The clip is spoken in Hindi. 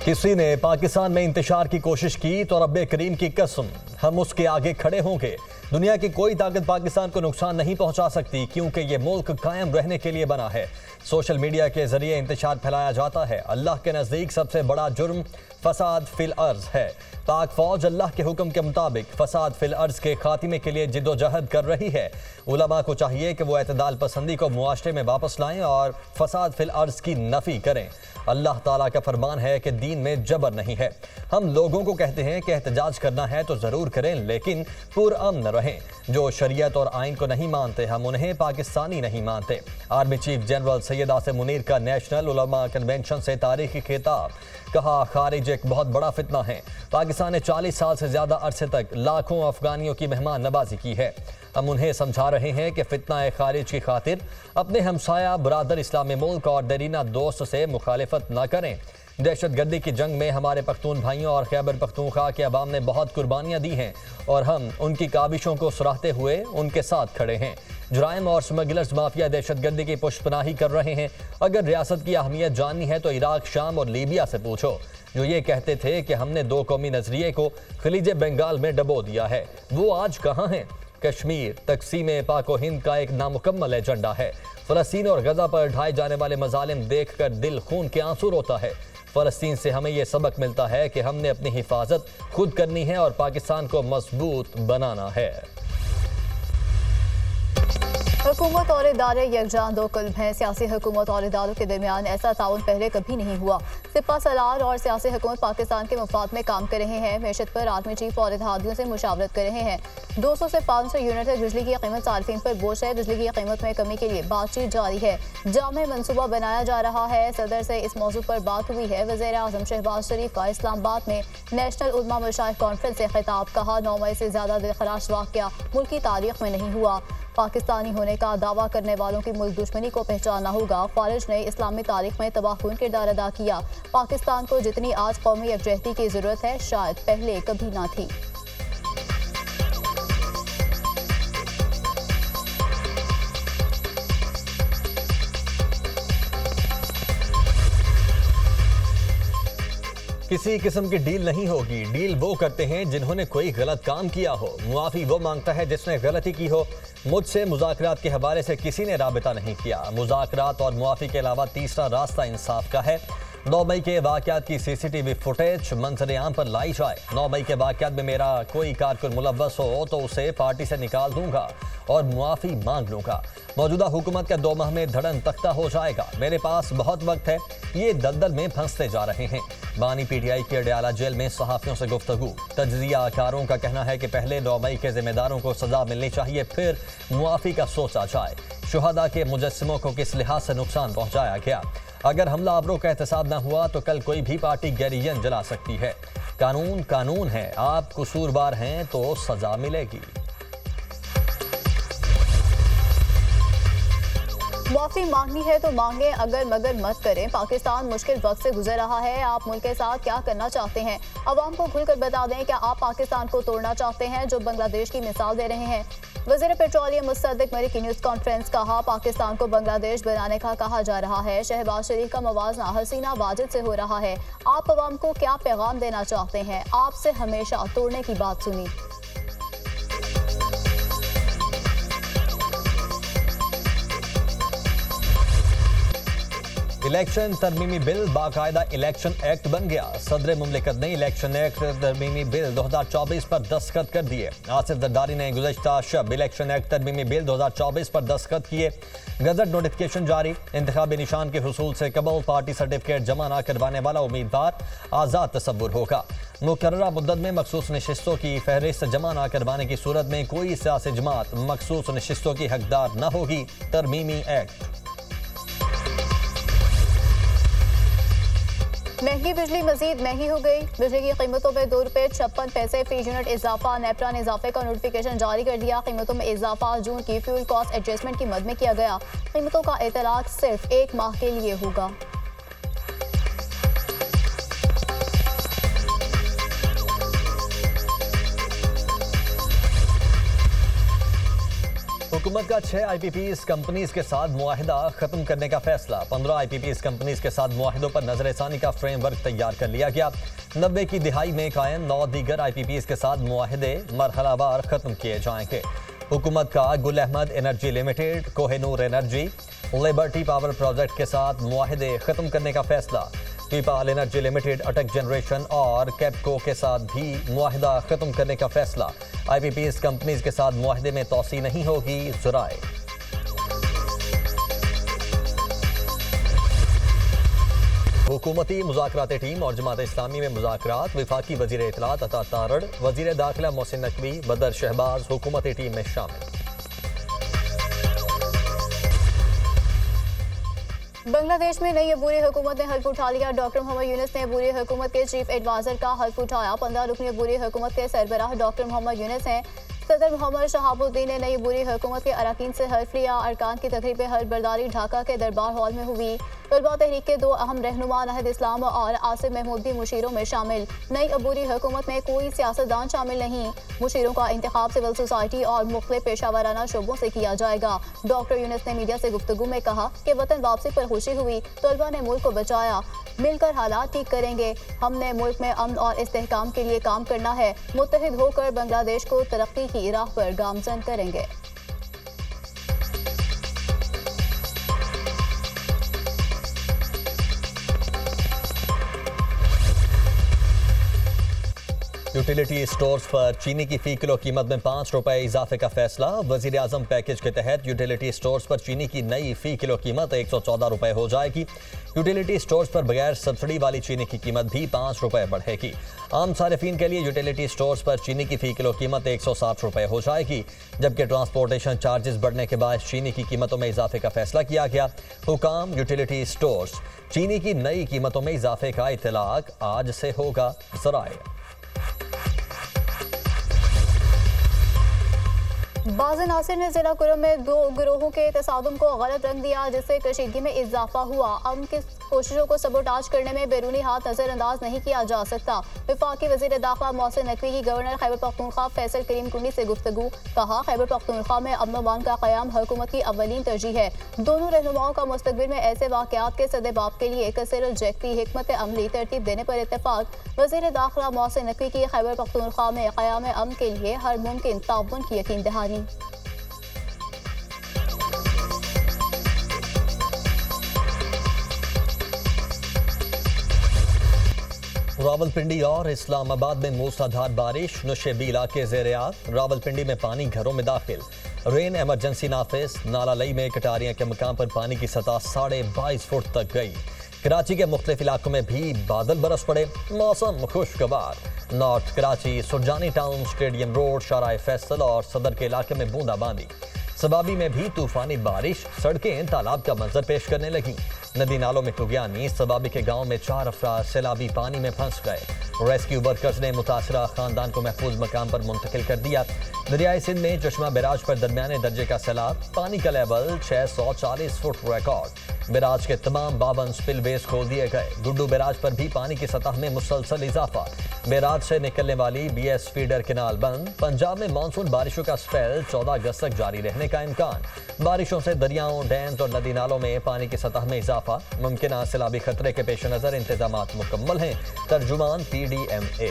किसी ने पाकिस्तान में इंतशार की कोशिश की तो रब्बे करीम की कसम हम उसके आगे खड़े होंगे। दुनिया की कोई ताकत पाकिस्तान को नुकसान नहीं पहुंचा सकती, क्योंकि ये मुल्क कायम रहने के लिए बना है। सोशल मीडिया के जरिए इंतशार फैलाया जाता है। अल्लाह के नज़दीक सबसे बड़ा जुर्म फसाद फिल अर्ज है। पाक फौज अल्लाह के हुक्म के मुताबिक फसाद फिल अर्ज के खात्मे के लिए जिद्दोजहद कर रही है। उलमा को चाहिए कि वो एतदाल पसंदी को मुआशरे में वापस लाएं और फसाद फिल अर्ज की नफ़ी करें। अल्लाह ताला का फरमान है कि दीन में जबर नहीं है। हम लोगों को कहते हैं कि एहतजाज करना है तो ज़रूर करें, लेकिन पुरअमन रहें। जो शरीयत और आइन को नहीं मानते, हम उन्हें पाकिस्तानी नहीं मानते। Army chief general Syed Asim Munir का नेशनल उलमा कन्वेंशन से तारीखी खिताब। कहा, खारिज एक बहुत बड़ा फितना है। पाकिस्तान ने 40 साल से ज़्यादा अरसे तक लाखों अफगानियों की मेहमान नवाजी की है। हम उन्हें समझा रहे हैं कि फितना खारिज की खातिर अपने हमसाया बरादर इस्लामी मुल्क और दरीना दोस्त से मुखालिफत न करें। दहशत गर्दी की जंग में हमारे पख्तून भाइयों और खैबर पख्तूनख्वा के अवाम ने बहुत कुर्बानियाँ दी हैं और हम उनकी काबिशों को सराहते हुए उनके साथ खड़े हैं। जुराइम और स्मगलर्स माफिया दहशत गर्दी की पुष्पनाही कर रहे हैं। अगर रियासत की अहमियत जाननी है तो इराक, शाम और लीबिया से पूछो, जो ये कहते थे कि हमने दो कौमी नजरिए को खलीज बंगाल में डबो दिया है, वो आज कहाँ हैं? कश्मीर तकसीम पाको हिंद का एक नामुकम्मल एजेंडा है। फ़लस्तीन और गजा पर ढाए जाने वाले मजालिम देखकर दिल खून के आंसू रोता है। फ़लस्तीन से हमें यह सबक मिलता है कि हमने अपनी हिफाजत खुद करनी है और पाकिस्तान को मजबूत बनाना है। हुकूमत और इदारे यकजान दो कल्ब हैं। सियासी हुकूमत और इदारों के दरमियान ऐसा ताउन पहले कभी नहीं हुआ। सिपा सलार और सियासी हुकूमत पाकिस्तान के मफाद में काम कर रहे हैं। मैशत पर आर्मी चीफ और इत्तेहादियों से मुशावरत कर रहे हैं। 200 से 500 यूनिट से बिजली की कीमत सार्फिन पर बोझ है। बिजली की कीमत में कमी के लिए बातचीत जारी है। जामे मनसूबा बनाया जा रहा है। सदर से इस मौजू पर बात हुई है। वज़ीर आज़म शहबाज शरीफ का इस्लामाबाद में नेशनल उलमा मशाइख कॉन्फ्रेंस से खिताब। कहा, 9 मई से ज्यादा दिलखराश वाक़या मुल्क की तारीख में नहीं हुआ। पाकिस्तानी होने का दावा करने वालों की मुल्क दुश्मनी को पहचाना होगा। ख़ारिज ने इस्लामी तारीख में तबाहकुन किरदार अदा किया। पाकिस्तान को जितनी आज कौमी यकजहती की ज़रूरत है, शायद पहले कभी ना थी। किसी किस्म की डील नहीं होगी। डील वो करते हैं जिन्होंने कोई गलत काम किया हो। मुआफ़ी वो मांगता है जिसने गलती की हो। मुझसे मुज़ाकरात के हवाले से किसी ने राबिता नहीं किया। मुज़ाकरात और मुआफ़ी के अलावा तीसरा रास्ता इंसाफ का है। 9 मई के वाक़यात की CCTV फुटेज मंजर आम पर लाई जाए। 9 मई के वाक़यात में मेरा कोई कारकुन मुलव्वस हो तो उसे पार्टी से निकाल दूंगा और मुआफ़ी मांग लूंगा। मौजूदा हुकूमत का 2 माह में धड़न तख्ता हो जाएगा। मेरे पास बहुत वक्त है। ये दलदल में फंसते जा रहे हैं। बानी PTI के अडयाला जेल में सहाफ़ियों से गुफ्तगू। तज्ज़ियाकारों का कहना है कि पहले 9 मई के जिम्मेदारों को सजा मिलनी चाहिए, फिर मुआफ़ी का सोचा जाए। शुहदा के मुजस्सिमों को किस लिहाज से नुकसान पहुँचाया गया? अगर हमला आवरों का एहतसाब न हुआ तो कल कोई भी पार्टी गैरियन जला सकती है। कानून कानून है। आप कसूरवार हैं तो सजा मिलेगी। मुआफ़ी मांगनी है तो मांगे, अगर मगर मत करें। पाकिस्तान मुश्किल वक्त से गुजर रहा है। आप मुल्क के साथ क्या करना चाहते हैं? अवाम को खुलकर बता दें, क्या आप पाकिस्तान को तोड़ना चाहते हैं जो बांग्लादेश की मिसाल दे रहे हैं? वज़ीर पेट्रोलियम मुस्तदिक मरी की न्यूज़ कॉन्फ्रेंस। कहा, पाकिस्तान को बांग्लादेश बनाने का कहा जा रहा है। शहबाज शरीफ का मवाजना हसीना वाजिद से हो रहा है। आप अवाम को क्या पैगाम देना चाहते हैं? आपसे हमेशा तोड़ने की बात सुनी। इलेक्शन तरमीमी बिल बाकायदा इलेक्शन एक्ट बन गया। सदर मुमलिकत ने इलेक्शन एक्ट तरमीमी बिल 2024 पर दस्तखत कर दिए। आसिफ जरदारी ने गुज़श्ता शब इलेक्शन एक्ट तरमीमी बिल 2024 पर दस्तखत किए। गजट नोटिफिकेशन जारी। इंतखाबी निशान के हुसूल से कबल पार्टी सर्टिफिकेट जमा न करवाने वाला उम्मीदवार आज़ाद तसव्वुर होगा। मुकर्ररा मुद्दत में मखसूस नशिस्तों की फहरिस्त जमा न करवाने की सूरत में कोई सियासी जमात मखसूस नशिस्तों की हकदार न होगी। तरमीमी एक्ट। महंगी बिजली मजीद महंगी हो गई। बिजली की कीमतों में ₹2.56 फी यूनिट इजाफा। नेपरा ने इजाफे का नोटिफिकेशन जारी कर दिया। कीमतों में इजाफा जून की फ्यूल कॉस्ट एडजस्टमेंट की मद में किया गया। कीमतों का इतलाक सिर्फ 1 माह के लिए होगा। हुकूमत का 6 IPPs कंपनीज के साथ मुआहिदा खत्म करने का फैसला। 15 IPPs कंपनीज के साथ मुआहिदों पर नजरसानी का फ्रेमवर्क तैयार कर लिया गया। 90 की दिहाई में कायम 9 दीगर IPPs के साथ मुआहिदे मरहलावार खत्म किए जाएंगे। हुकूमत का Gul Ahmad energy limited, Kohinoor energy, Liberty power project के साथ मुआहिदे खत्म करने का फैसला। पीपाल एनर्जी लिमिटेड, अटक जनरेशन और कैपको के साथ भी मुआहिदा खत्म करने का फैसला। IPPs कंपनीज के साथ मुआहिदे में तोसी नहीं होगी, ज़राए। हुकूमती मुज़ाकराती टीम और जमात इस्लामी में मुज़ाकरात। वफाकी वज़ीर इत्तलात अता तारड़, वज़ीर दाखिला मोहसिन नकवी, बदर शहबाज हुकूमती टीम में शामिल। बांग्लादेश में नई अबूरी हुकूमत ने हल्फ उठा लिया। डॉक्टर मोहम्मद यूनुस ने अबूरी हुकूमत के चीफ एडवाइजर का हल्फ उठाया। 15 रुकनी अबूरी हुकूमत के सरबराह डॉक्टर मोहम्मद यूनुस हैं। सदर मोहम्मद शहाबुद्दीन ने नई अबूरी हुकूमत के अरकान से हल्फ लिया। अरकान की तकरीब हल्फ बर्दारी ढाका के दरबार हॉल में हुई। तलबा तहरीक के 2 अहम रहनुमा नाहिद इस्लाम और आसिफ महमूद भी मुशीरों में शामिल। नई अबूरी हुकूमत में कोई सियासतदान शामिल नहीं। मुशीरों का इंतखाब सिविल सोसाइटी और मुख्तलिफ पेशावराना शोबों से किया जाएगा। डॉक्टर यूनुस ने मीडिया से गुफ्तगू में कहा कि वतन वापसी पर खुशी हुई, तलबा ने मुल्क को बचाया, मिलकर हालात ठीक करेंगे। हमने मुल्क में अमन और इस्तेहकाम के लिए काम करना है। मुत्तहिद होकर बांग्लादेश को तरक्की की राह पर गामजन करेंगे। यूटिलिटी स्टोर्स पर चीनी की फी किलो कीमत में 5 रुपए इजाफे का फैसला। वजीर आजम पैकेज के तहत यूटिलिटी स्टोर्स पर चीनी की नई फी किलो कीमत 114 रुपए हो जाएगी। यूटिलिटी स्टोर्स पर बगैर सब्सिडी वाली चीनी की कीमत भी 5 रुपए बढ़ेगी। आम सारिफीन के लिए यूटिलिटी स्टोर्स पर चीनी की फी किलो कीमत 160 रुपए हो जाएगी, जबकि ट्रांसपोर्टेशन चार्जेस बढ़ने के बाद चीनी की कीमतों में इजाफे का फैसला किया गया। हुकाम यूटिलिटी स्टोर्स चीनी की नई कीमतों में इजाफे का इतलाक आज से होगा, ज़राए। बाज़ नासिर ने जिला कुरम में 2 गिरोहों के तसादुम को गलत रंग दिया, जिससे कशीदगी में इजाफा हुआ। अमन की कोशिशों को सबोटाज करने में बैरूनी हाथ नजरअंदाज नहीं किया जा सकता। वफाकी वज़ीर दाखिला मोहसिन नकवी की गवर्नर खैबर पख्तूनख्वा फैसल करीम कुंडी से गुफ्तगू। कहा, खैबर पख्तूनख्वा में अमन व अमान का क़याम हुकूमत की अव्वलीन तरजीह है। दोनों रहनुमाओं का मुस्तक़बिल में ऐसे वाक़यात के सदेबाब के लिए कसरल जहती हिकमत अमली तरतीब देने पर इत्तेफाक। वज़ीर दाखिला मोहसिन नकवी की खैबर पख्तूनख्वा में क़याम अमन के लिए हर मुमकिन ताउन की यकीन दहानी। रावलपिंडी और इस्लामाबाद में मूसलाधार बारिश, नुशेबी इलाके ज़ेर-ए-आब। रावलपिंडी में पानी घरों में दाखिल। रेन एमरजेंसी नाफिज। नालालई में कटारियां के मकाम पर पानी की सतह 22.5 फुट तक गई। कराची के मुख्तलिफ इलाकों में भी बादल बरस पड़े, मौसम खुशगवार। North Karachi, Surjani town, stadium road, Shahrah Faisal और सदर के इलाके में बूंदाबांदी। सबाबी में भी तूफानी बारिश, सड़कें तालाब का मंजर पेश करने लगी। नदी नालों में टुगियानी। सबाबी के गांव में 4 अफराद सैलाबी पानी में फंस गए। रेस्क्यू वर्कर्स ने मुतासरा खानदान को महफूज मकाम पर मुंतकिल कर दिया। दरियाई सिंध में चश्मा बैराज पर दरमियाने दर्जे का सैलाब, पानी का लेवल 640 फुट रिकॉर्ड। बैराज के तमाम 52 स्पिलवेज खोल दिए गए। गुड्डू बैराज पर भी पानी की सतह में मुसलसल इजाफा। बैराज से निकलने वाली BS फीडर केनाल बंद। पंजाब में मानसून बारिशों का स्पेल 14 अगस्त तक जारी रहने का इम्कान। बारिशों से दरियाओं, डैम्स और नदी नालों में पानी की सतह में इजाफा। मुमकिन सैलाबी खतरे के पेश नज़र इंतजामात मुकम्मल हैं। तर्जुमान PDMA।